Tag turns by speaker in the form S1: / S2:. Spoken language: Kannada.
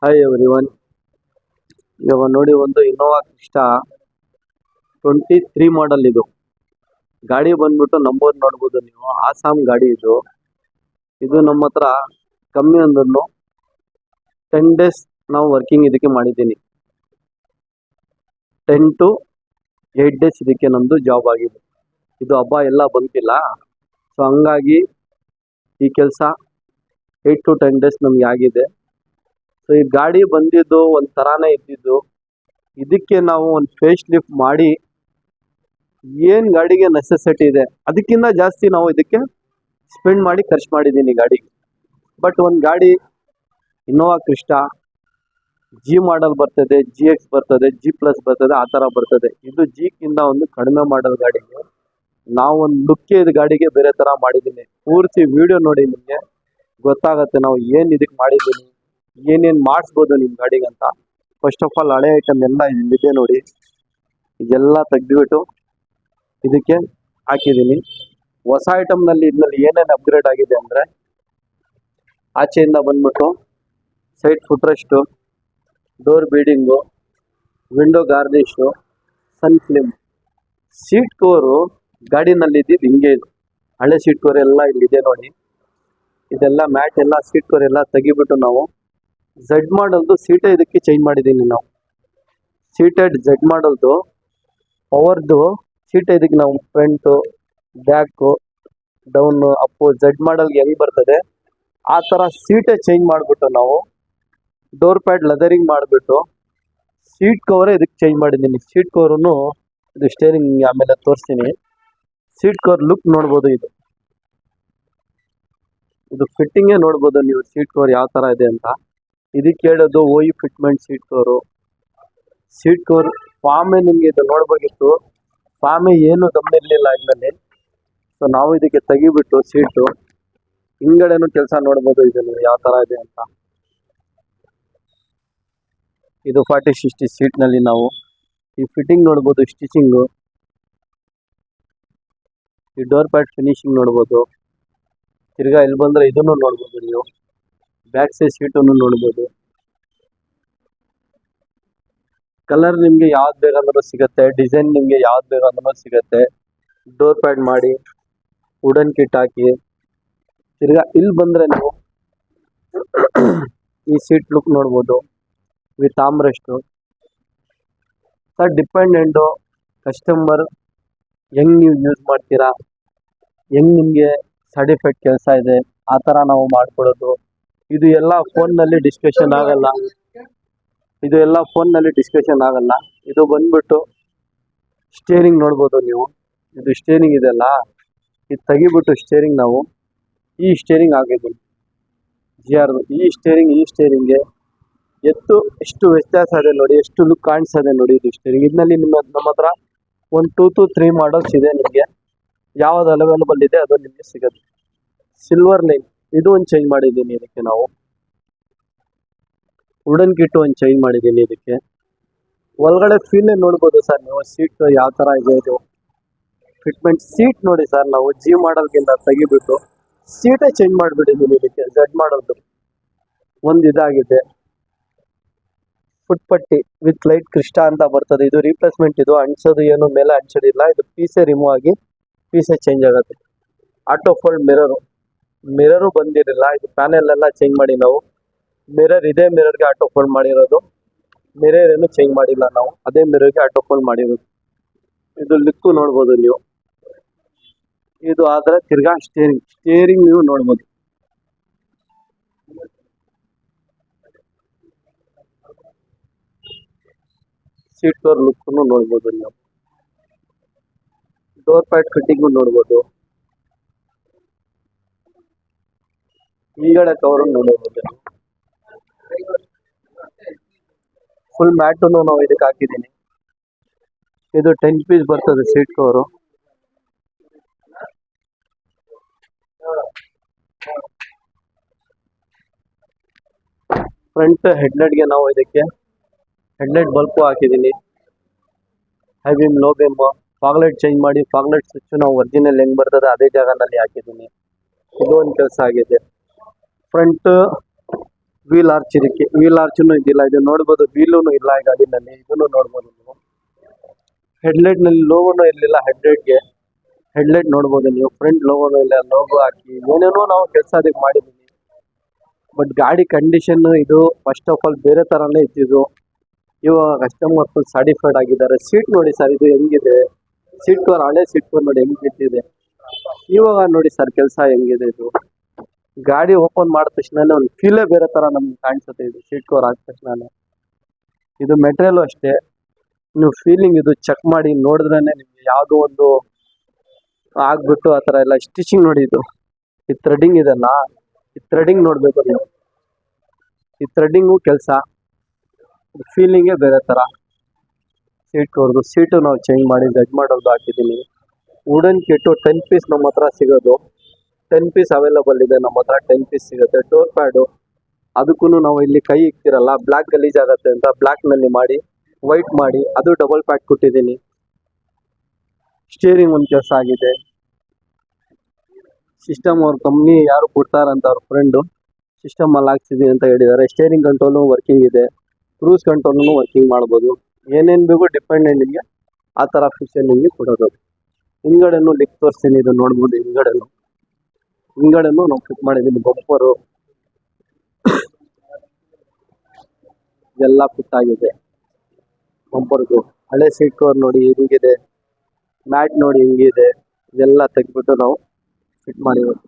S1: Hi everyone. ಇವಾಗ ನೋಡಿ, ಒಂದು ಇನ್ನೋವಾ ಕ್ರಿಸ್ಟಾ 23 ಮಾಡಲ್. ಇದು ಗಾಡಿ ಬಂದ್ಬಿಟ್ಟು ನಂಬರ್ ನೋಡ್ಬೋದು ನೀವು, ಆಸಾಮ್ ಗಾಡಿ ಇದು. ಇದು ನಮ್ಮ ಹತ್ರ ಕಮ್ಮಿ ಅಂದ್ರೂ 10 ಡೇಸ್ ನಾವು ವರ್ಕಿಂಗ್ ಇದಕ್ಕೆ ಮಾಡಿದ್ದೀನಿ. 10 to 8 ಡೇಸ್ ಇದಕ್ಕೆ ನಮ್ಮದು ಜಾಬ್ ಆಗಿದೆ. ಇದು ಹಬ್ಬ ಎಲ್ಲ ಬಂತಿಲ್ಲ, ಸೊ ಹಂಗಾಗಿ ಈ ಕೆಲಸ 8 to 10 ಡೇಸ್ ನಮ್ಗೆ ಆಗಿದೆ. ಸೊ ಈ ಗಾಡಿ ಬಂದಿದ್ದು ಒಂದು ಥರಾನೇ ಇದ್ದಿದ್ದು. ಇದಕ್ಕೆ ನಾವು ಒಂದು ಫೇಸ್ ಲಿಫ್ಟ್ ಮಾಡಿ ಏನು ಗಾಡಿಗೆ ನೆಸೆಸಿಟಿ ಇದೆ ಅದಕ್ಕಿಂತ ಜಾಸ್ತಿ ನಾವು ಇದಕ್ಕೆ ಸ್ಪೆಂಡ್ ಮಾಡಿ ಖರ್ಚು ಮಾಡಿದ್ದೀನಿ ಗಾಡಿಗೆ. ಬಟ್ ಒಂದು ಗಾಡಿ ಇನ್ನೋವಾ ಕ್ರಿಸ್ಟಾ ಜಿ ಮಾಡಲ್ ಬರ್ತದೆ, GX ಬರ್ತದೆ, G+ ಬರ್ತದೆ, ಆ ಥರ ಬರ್ತದೆ. ಇದು ಜಿಕ್ಕಿಂತ ಒಂದು ಕಡಿಮೆ ಮಾಡಲ್ ಗಾಡಿಗೆ ನಾವು ಒಂದು ಲುಕ್ಕೆ ಇದು ಗಾಡಿಗೆ ಬೇರೆ ಥರ ಮಾಡಿದ್ದೀನಿ. ಪೂರ್ತಿ ವಿಡಿಯೋ ನೋಡಿ, ನಿಮಗೆ ಗೊತ್ತಾಗುತ್ತೆ ನಾವು ಏನು ಇದಕ್ಕೆ ಮಾಡಿದ್ದೀನಿ, ಏನೇನು ಮಾಡಿಸ್ಬೋದು ನಿಮ್ಮ ಗಾಡಿಗೆ ಅಂತ. ಫಸ್ಟ್ ಆಫ್ ಆಲ್ ಹಳೆ ಐಟಮ್ ಎಲ್ಲ ಇಲ್ಲಿದೆ ನೋಡಿ, ಇದೆಲ್ಲ ತೆಗೆದುಬಿಟ್ಟು ಇದಕ್ಕೆ ಹಾಕಿದ್ದೀನಿ. ಹೊಸ ಐಟಮ್ನಲ್ಲಿ ಇದರಲ್ಲಿ ಏನೇನು ಅಪ್ಗ್ರೇಡ್ ಆಗಿದೆ ಅಂದರೆ, ಆಚೆಯಿಂದ ಬಂದ್ಬಿಟ್ಟು ಸೈಡ್ ಫುಟ್ರೆಸ್ಟು, ಡೋರ್ ಬೀಡಿಂಗು, ವಿಂಡೋ ಗಾರ್ನಿಶು, ಸನ್ ಫ್ಲಿಮ್, ಸೀಟ್ ಕವರು ಗಾಡಿನಲ್ಲಿ ಇದ್ದಿದ್ದು ಹಿಂಗೆ. ಇದು ಹಳೆ ಸೀಟ್ ಕವರ್ ಎಲ್ಲ ಇಲ್ಲಿದೆ ನೋಡಿ. ಇದೆಲ್ಲ ಮ್ಯಾಟ್ ಎಲ್ಲ ಸೀಟ್ ಕವರ್ ಎಲ್ಲ ತೆಗಿಬಿಟ್ಟು ನಾವು ಝೆಡ್ ಮಾಡಲ್ದು ಸೀಟೇ ಇದಕ್ಕೆ ಚೇಂಜ್ ಮಾಡಿದ್ದೀನಿ. ನಾವು ಸೀಟೆಡ್ ಝೆಡ್ ಮಾಡಲ್ದು ಪವರ್ದು ಸೀಟೇ ಇದಕ್ಕೆ ನಾವು front, back, down, up Z ಮಾಡಲ್ಗೆ ಹೆಂಗೆ ಬರ್ತದೆ ಆ ಥರ ಸೀಟೇ ಚೇಂಜ್ ಮಾಡಿಬಿಟ್ಟು ನಾವು ಡೋರ್ ಪ್ಯಾಡ್ ಲೆದರಿಂಗ್ ಮಾಡಿಬಿಟ್ಟು ಸೀಟ್ ಕವರೇ ಇದಕ್ಕೆ ಚೇಂಜ್ ಮಾಡಿದ್ದೀನಿ. ಸೀಟ್ ಕವರೂ ಇದು ಸ್ಟೇರಿಂಗ್ ಆಮೇಲೆ ತೋರಿಸ್ತೀನಿ. ಸೀಟ್ ಕವರ್ ಲುಕ್ ನೋಡ್ಬೋದು. ಇದು ಫಿಟ್ಟಿಂಗೇ ನೋಡ್ಬೋದು ನೀವು, ಸೀಟ್ ಕವರ್ ಯಾವ ಥರ ಇದೆ ಅಂತ. ಇದಕ್ಕೆ ಹೇಳೋದು OE fitment seat cover. Seat cover ಫಾರ್ಮೇ ನಿಮಗೆ ಇದು ನೋಡ್ಬೇಕಿತ್ತು, ಫಾರ್ಮೇ ಏನು ದಮ್ಮಿರಲಿಲ್ಲ ಇದರಲ್ಲಿ. ಸೊ ನಾವು ಇದಕ್ಕೆ ತೆಗಿಬಿಟ್ಟು ಸೀಟು ಹಿಂಗಡೆನೂ ಕೆಲಸ ನೋಡ್ಬೋದು ಇದನ್ನು ಯಾವ ಥರ ಇದೆ ಅಂತ. ಇದು 40-60 ಸೀಟ್ನಲ್ಲಿ ನಾವು ಈ ಫಿಟ್ಟಿಂಗ್ ನೋಡ್ಬೋದು, ಸ್ಟಿಚಿಂಗು, ಈ ಡೋರ್ ಪ್ಯಾಡ್ ಫಿನಿಶಿಂಗ್ ನೋಡ್ಬೋದು. ತಿರ್ಗಾ ಇಲ್ಲಿ ಬಂದರೆ ಇದನ್ನು ನೋಡ್ಬೋದು ನೀವು, ಬ್ಯಾಕ್ ಸೈಡ್ ಸೀಟನ್ನು ನೋಡ್ಬೋದು. ಕಲರ್ ನಿಮಗೆ ಯಾವ್ದು ಬೇಕಂದ್ರೂ ಸಿಗುತ್ತೆ, ಡಿಸೈನ್ ನಿಮಗೆ ಯಾವ್ದು ಬೇಕಂದ್ರೂ ಸಿಗುತ್ತೆ. ಡೋರ್ ಪ್ಯಾಡ್ ಮಾಡಿ ವುಡನ್ ಕಿಟ್ ಹಾಕಿ ತಿರ್ಗಾ ಇಲ್ಲಿ ಬಂದರೆ ನೀವು ಈ ಸೀಟ್ ಲುಕ್ ನೋಡ್ಬೋದು ವಿತ್ ಆಮ್ರೆಸ್ಟು. ಸರ್ ಡಿಪೆಂಡೆಂಟು ಕಸ್ಟಮರ್ ಹೆಂಗೆ ನೀವು ಯೂಸ್ ಮಾಡ್ತೀರಾ, ಹೆಂಗೆ ನಿಮಗೆ ಸರ್ಟಿಫೈಡ್ ಕೆಲಸ ಇದೆ ಆ ಥರ ನಾವು ಮಾಡಿಕೊಡೋದು. ಇದು ಎಲ್ಲ ಫೋನ್ನಲ್ಲಿ ಡಿಸ್ಕಷನ್ ಆಗಲ್ಲ, ಇದು ಬಂದ್ಬಿಟ್ಟು ಸ್ಟೇರಿಂಗ್ ನೋಡ್ಬೋದು ನೀವು. ಇದು ಸ್ಟೇರಿಂಗ್ ಇದೆಲ್ಲ, ಇದು ತೆಗಿಬಿಟ್ಟು ಸ್ಟೇರಿಂಗ್ ನಾವು ಈ ಸ್ಟೇರಿಂಗ್ ಹಾಕಿದ್ದೀವಿ GR. ಈ ಸ್ಟೇರಿಂಗ್ಗೆ ಎಷ್ಟು ವ್ಯತ್ಯಾಸ ಇದೆ ನೋಡಿ, ಎಷ್ಟು ಲುಕ್ ಕಾಣಿಸ್ತದೆ ನೋಡಿ ಇದು ಸ್ಟೇರಿಂಗ್. ಇದರಲ್ಲಿ ನಮ್ಮ ಹತ್ರ ಒಂದು 2 to 3 ಮಾಡಲ್ಸ್ ಇದೆ. ನಿಮಗೆ ಯಾವ್ದು ಅವೈಲೇಬಲ್ ಇದೆ ಅದು ನಿಮಗೆ ಸಿಗುತ್ತೆ. ಸಿಲ್ವರ್ ಲೈನ್ ಇದು ಒಂದು ಚೇಂಜ್ ಮಾಡಿದ್ದೀನಿ ಇದಕ್ಕೆ. ನಾವು ವುಡನ್ ಕಿಟ್ ಒಂದು ಚೇಂಜ್ ಮಾಡಿದ್ದೀನಿ ಇದಕ್ಕೆ. ಒಳಗಡೆ ಫೀಲೇ ನೋಡ್ಬೋದು ಸರ್ ನೀವು, ಸೀಟ್ ಯಾವ ಥರ ಇದೆ. ಇದು ಫಿಟ್ಮೆಂಟ್ ಸೀಟ್ ನೋಡಿ ಸರ್, ನಾವು G ಮಾಡಲ್ಗಿಂತ ತೆಗಿಬಿಟ್ಟು ಸೀಟೇ ಚೇಂಜ್ ಮಾಡಿಬಿಟ್ಟಿದ್ದೀನಿ ಇದಕ್ಕೆ. ಝೆಡ್ ಮಾಡಲ್ದು ಒಂದು ಇದಾಗಿದೆ. ಫುಟ್ ಪಟ್ಟಿ ವಿತ್ ಲೈಟ್ ಕ್ರಿಸ್ಟಾ ಅಂತ ಬರ್ತದೆ. ಇದು ರೀಪ್ಲೇಸ್ಮೆಂಟ್, ಇದು ಅಂಟಿಸೋದು ಏನು ಮೇಲೆ ಅಂಟಿಸೋದಿಲ್ಲ, ಇದು ಪೀಸೇ ರಿಮೂವ್ ಆಗಿ ಪೀಸೇ ಚೇಂಜ್ ಆಗುತ್ತೆ. ಆಟೋ ಫೋಲ್ಡ್ ಮಿರರು ಬಂದಿರಲಿಲ್ಲ, ಇದು ಪ್ಯಾನೆಲ್ ಎಲ್ಲ ಚೇಂಜ್ ಮಾಡಿ ನಾವು ಮಿರರ್, ಇದೇ ಮಿರರ್ಗೆ ಆಟೋ ಫೋಲ್ಡ್ ಮಾಡಿರೋದು. ಮಿರರ್ ಏನು ಚೇಂಜ್ ಮಾಡಿಲ್ಲ ನಾವು, ಅದೇ ಮಿರರ್ಗೆ ಆಟೋ ಫೋಲ್ಡ್ ಮಾಡಿರೋದು. ಇದು ಲಿಕ್ಕು ನೋಡ್ಬೋದು ನೀವು. ಇದು ಆದರೆ ತಿರ್ಗಾ ಸ್ಟೇರಿಂಗ್ ನೀವು ನೋಡ್ಬೋದು. ಸೀಟ್ ಕವರ್ ಲುಕ್ಕನ್ನು ನೋಡ್ಬೋದು ನೀವು. ಡೋರ್ ಪ್ಯಾಡ್ ಫಿಟ್ಟಿಂಗು ನೋಡ್ಬೋದು. ಈಗಡೆ ಕವರು ನೋಡ್ಬೋದು. ಫುಲ್ ಮ್ಯಾಟನ್ನು ನಾವು ಇದಕ್ಕೆ ಹಾಕಿದ್ದೀನಿ. ಇದು 10 ಪೀಸ್ ಬರ್ತದೆ ಸೀಟ್ ಕವರು. ಫ್ರಂಟ್ ಹೆಡ್ಲೈಟ್ಗೆ ನಾವು ಇದಕ್ಕೆ ಹೆಡ್ಲೈಟ್ ಬಲ್ಪು ಹಾಕಿದ್ದೀನಿ. High beam, low beam, fog light change ಮಾಡಿ ಫಾಗ್ಲೈಟ್ ಸ್ವಿಚ್ ನಾವು ಒರಿಜಿನಲ್ ಹೆಂಗೆ ಬರ್ತದೆ ಅದೇ ಜಾಗನಲ್ಲಿ ಹಾಕಿದ್ದೀನಿ. ಇದು ಒಂದು ಕೆಲಸ ಆಗಿದೆ. ಫ್ರಂಟ್ ವೀಲ್ ಆರ್ಚ್ ಇದಕ್ಕೆ, ವೀಲ್ ಆರ್ಚನ್ನು ಇದಿಲ್ಲ. ಇದು ನೋಡ್ಬೋದು, ವೀಲೂ ಇಲ್ಲ ಈ ಗಾಡಿನಲ್ಲಿ. ಇದನ್ನು ನೋಡ್ಬೋದು ನೀವು. ಹೆಡ್ಲೈಟ್ ನಲ್ಲಿ ಲೋಗೋನು ಇರಲಿಲ್ಲ. ಹೆಡ್ಲೈಟ್ ನೋಡ್ಬೋದು ನೀವು. ಫ್ರಂಟ್ ಲೋಗೋನು ಇಲ್ಲ. ಲೋಗೋ ಹಾಕಿ ಏನೇನೋ ನಾವು ಕೆಲಸ ಅದಕ್ಕೆ ಮಾಡಿದ್ದೀವಿ. ಬಟ್ ಗಾಡಿ ಕಂಡೀಷನ್ ಇದು ಫಸ್ಟ್ ಆಫ್ ಆಲ್ ಬೇರೆ ತರಾನೇ ಇತ್ತಿದ್ದು. ಇವಾಗ ಕಸ್ಟಮರ್ ಫುಲ್ ಸ್ಯಾಟಿಸ್ಫೈಡ್ ಆಗಿದ್ದಾರೆ. ಸೀಟ್ ನೋಡಿ ಸರ್, ಇದು ಹೆಂಗಿದೆ. ಸೀಟ್ ಕವರ್, ಹಳೆ ಸೀಟ್ ಕವರ್ ನೋಡಿ ಹೆಂಗ್ ಬಿಟ್ಟಿದೆ. ಇವಾಗ ನೋಡಿ ಸರ್ ಕೆಲಸ ಹೆಂಗಿದೆ. ಇದು ಗಾಡಿ ಓಪನ್ ಮಾಡಿದ ತಕ್ಷಣ ಒಂದು ಫೀಲೇ ಬೇರೆ ತರ ನಮ್ಗೆ ಕಾಣಿಸುತ್ತೆ. ಇದು ಸೀಟ್ ಕವರ್ ಹಾಕಿದ ತಕ್ಷಣ ಇದು ಮೆಟೀರಿಯಲ್ ಅಷ್ಟೇ. ನೀವು ಫೀಲಿಂಗ್ ಇದು ಚೆಕ್ ಮಾಡಿ ನೋಡಿದ್ರೇನೆ ನಿಮ್ಗೆ ಯಾವುದೋ ಒಂದು ಆಗ್ಬಿಟ್ಟು ಆ ಥರ ಎಲ್ಲ ಸ್ಟಿಚಿಂಗ್ ನೋಡಿ. ಇದು ಈ ಥ್ರೆಡಿಂಗ್ ಇದೆಲ್ಲ, ಈ ಥ್ರೆಡಿಂಗ್ ನೋಡ್ಬೇಕು ನೀವು. ಈ ಥ್ರೆಡಿಂಗು ಕೆಲಸ, ಫೀಲಿಂಗೇ ಬೇರೆ ಥರ. ಸೀಟ್ ಕವರ್ದು ಸೀಟು ನಾವು ಚೇಂಜ್ ಮಾಡಿ ರೆಡ್ ಮಾಡೋದು ಹಾಕಿದ್ದೀನಿ. ವುಡನ್ ಕಿಟ್ಟು 10 ಪೀಸ್ ನಮ್ಮ ಹತ್ರ ಸಿಗೋದು. 10 ಪೀಸ್ ಅವೈಲೇಬಲ್ ಇದೆ ನಮ್ಮ ಹತ್ರ. 10 ಪೀಸ್ ಸಿಗುತ್ತೆ. ಡೋರ್ ಪ್ಯಾಡು ಅದಕ್ಕೂ ನಾವು ಇಲ್ಲಿ ಕೈ ಇಕ್ತಿರಲ್ಲ, ಬ್ಲ್ಯಾಕ್ ಗಲೀಜ್ ಆಗುತ್ತೆ ಅಂತ ಬ್ಲ್ಯಾಕ್ನಲ್ಲಿ ಮಾಡಿ ವೈಟ್ ಮಾಡಿ ಅದು ಡಬಲ್ ಪ್ಯಾಡ್ ಕೊಟ್ಟಿದ್ದೀನಿ. ಸ್ಟೀರಿಂಗ್ ಒಂದು ಕೆಲಸ ಆಗಿದೆ. ಸಿಸ್ಟಮ್ ಅವ್ರ ಕಂಪ್ನಿ ಯಾರು ಕೊಡ್ತಾರಂತ ಅವ್ರ ಫ್ರೆಂಡು ಸಿಸ್ಟಮಲ್ಲಿ ಹಾಕ್ಸಿದ್ದೀನಿ ಅಂತ ಹೇಳಿದ್ದಾರೆ. ಸ್ಟೇರಿಂಗ್ ಕಂಟ್ರೋಲು ವರ್ಕಿಂಗ್ ಇದೆ. ಕ್ರೂಸ್ ಕಂಟ್ರೋಲ್ನು ವರ್ಕಿಂಗ್ ಮಾಡ್ಬೋದು. ಏನೇನು ಬೇಕು ಡಿಪೆಂಡೆಂಟ್ ನಿಮಗೆ ಆ ಥರ ಫೀಚರ್ ನಿಮಗೆ ಕೊಡೋದು. ಹಿಂದ್ಗಡೆನೂ ಲಿಕ್ ತೋರಿಸ್ತೀನಿ, ಇದು ನೋಡ್ಬೋದು. ಹಿಂದ್ಗಡೆನೂ ನಾವು ಫಿಟ್ ಮಾಡಿದ್ದೀನಿ. ಬಂಪರು ಎಲ್ಲ ಫಿಟ್ ಆಗಿದೆ. ಬಂಪರ್ದು ಹಳೆ ಸೀಟ್ ಕವರ್ ನೋಡಿ ಹಿಂಗಿದೆ. ಮ್ಯಾಟ್ ನೋಡಿ ಹಿಂಗಿದೆ. ಇದೆಲ್ಲ ತೆಗೆದ್ಬಿಟ್ಟು ನಾವು ಫಿಟ್ ಮಾಡಿರೋದು.